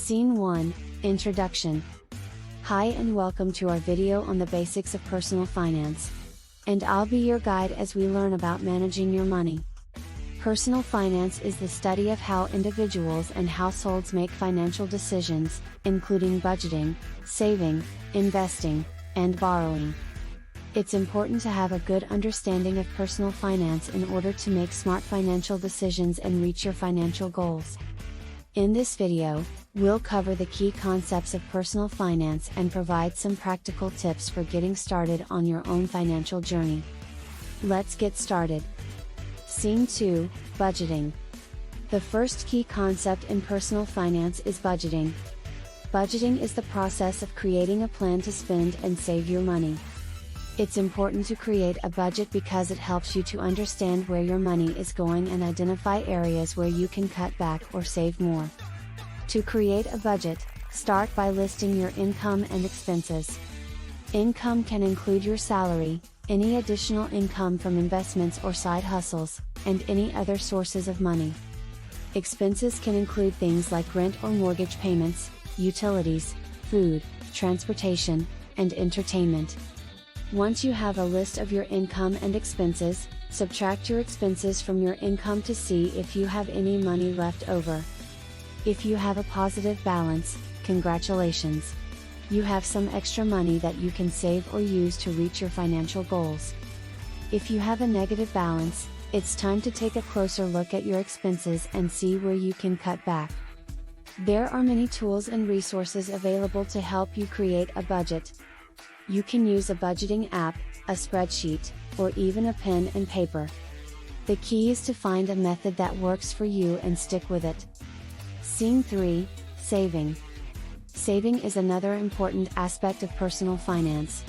Scene 1, Introduction. Hi and welcome to our video on the basics of personal finance. And I'll be your guide as we learn about managing your money. Personal finance is the study of how individuals and households make financial decisions, including budgeting, saving, investing, and borrowing. It's important to have a good understanding of personal finance in order to make smart financial decisions and reach your financial goals. In this video, we'll cover the key concepts of personal finance and provide some practical tips for getting started on your own financial journey. Let's get started. Scene 2, Budgeting. The first key concept in personal finance is budgeting. Budgeting is the process of creating a plan to spend and save your money. It's important to create a budget because it helps you to understand where your money is going and identify areas where you can cut back or save more. To create a budget, start by listing your income and expenses. Income can include your salary, any additional income from investments or side hustles, and any other sources of money. Expenses can include things like rent or mortgage payments, utilities, food, transportation, and entertainment. Once you have a list of your income and expenses, subtract your expenses from your income to see if you have any money left over. If you have a positive balance, congratulations! You have some extra money that you can save or use to reach your financial goals. If you have a negative balance, it's time to take a closer look at your expenses and see where you can cut back. There are many tools and resources available to help you create a budget. You can use a budgeting app, a spreadsheet, or even a pen and paper. The key is to find a method that works for you and stick with it. Scene 3, Saving. Saving is another important aspect of personal finance.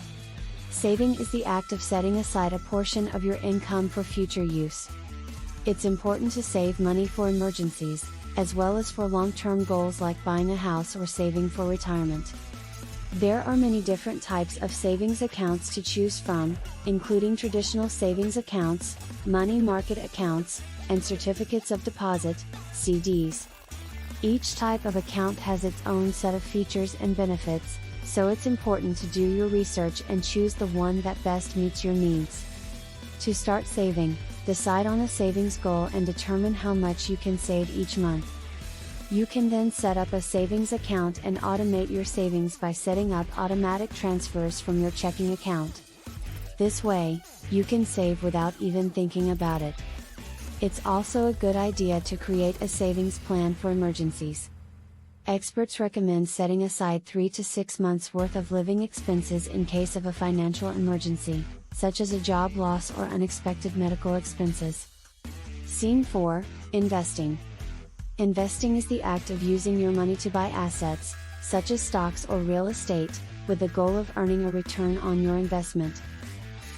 Saving is the act of setting aside a portion of your income for future use. It's important to save money for emergencies, as well as for long-term goals like buying a house or saving for retirement. There are many different types of savings accounts to choose from, including traditional savings accounts, money market accounts, and certificates of deposit, CDs. Each type of account has its own set of features and benefits, so it's important to do your research and choose the one that best meets your needs. To start saving, decide on a savings goal and determine how much you can save each month. You can then set up a savings account and automate your savings by setting up automatic transfers from your checking account. This way, you can save without even thinking about it. It's also a good idea to create a savings plan for emergencies. Experts recommend setting aside 3 to 6 months worth of living expenses in case of a financial emergency, such as a job loss or unexpected medical expenses. Scene 4, Investing. Investing is the act of using your money to buy assets, such as stocks or real estate, with the goal of earning a return on your investment.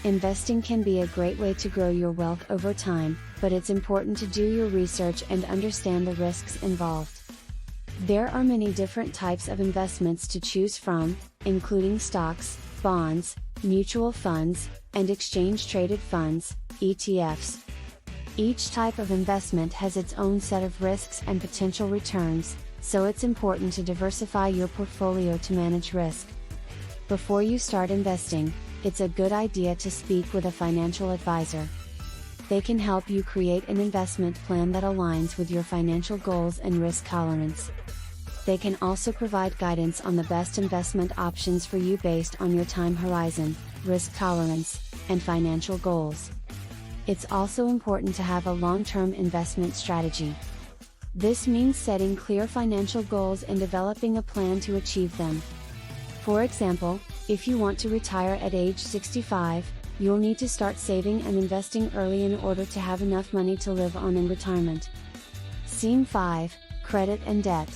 Investing can be a great way to grow your wealth over time, but it's important to do your research and understand the risks involved. There are many different types of investments to choose from, including stocks, bonds, mutual funds, and exchange-traded funds, ETFs. Each type of investment has its own set of risks and potential returns, so it's important to diversify your portfolio to manage risk. Before you start investing, it's a good idea to speak with a financial advisor. They can help you create an investment plan that aligns with your financial goals and risk tolerance. They can also provide guidance on the best investment options for you based on your time horizon, risk tolerance, and financial goals. It's also important to have a long-term investment strategy. This means setting clear financial goals and developing a plan to achieve them. For example, if you want to retire at age 65, you'll need to start saving and investing early in order to have enough money to live on in retirement. Scene 5, Credit and Debt.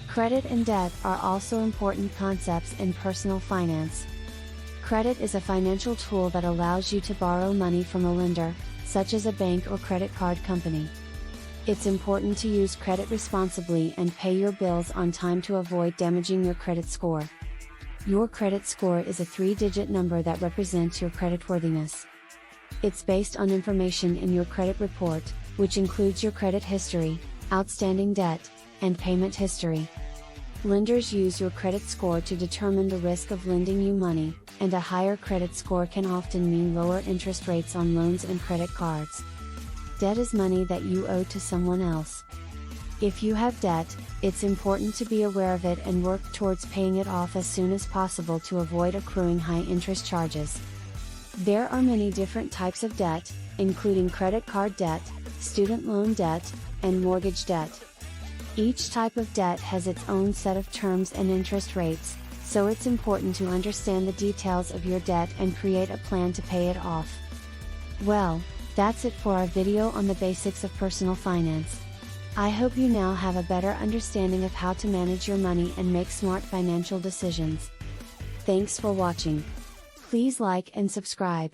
Credit and debt are also important concepts in personal finance. Credit is a financial tool that allows you to borrow money from a lender, such as a bank or credit card company. It's important to use credit responsibly and pay your bills on time to avoid damaging your credit score. Your credit score is a 3-digit number that represents your creditworthiness. It's based on information in your credit report, which includes your credit history, outstanding debt, and payment history. Lenders use your credit score to determine the risk of lending you money, and a higher credit score can often mean lower interest rates on loans and credit cards. Debt is money that you owe to someone else. If you have debt, it's important to be aware of it and work towards paying it off as soon as possible to avoid accruing high interest charges. There are many different types of debt, including credit card debt, student loan debt, and mortgage debt. Each type of debt has its own set of terms and interest rates, so it's important to understand the details of your debt and create a plan to pay it off. Well, that's it for our video on the basics of personal finance. I hope you now have a better understanding of how to manage your money and make smart financial decisions. Thanks for watching. Please like and subscribe.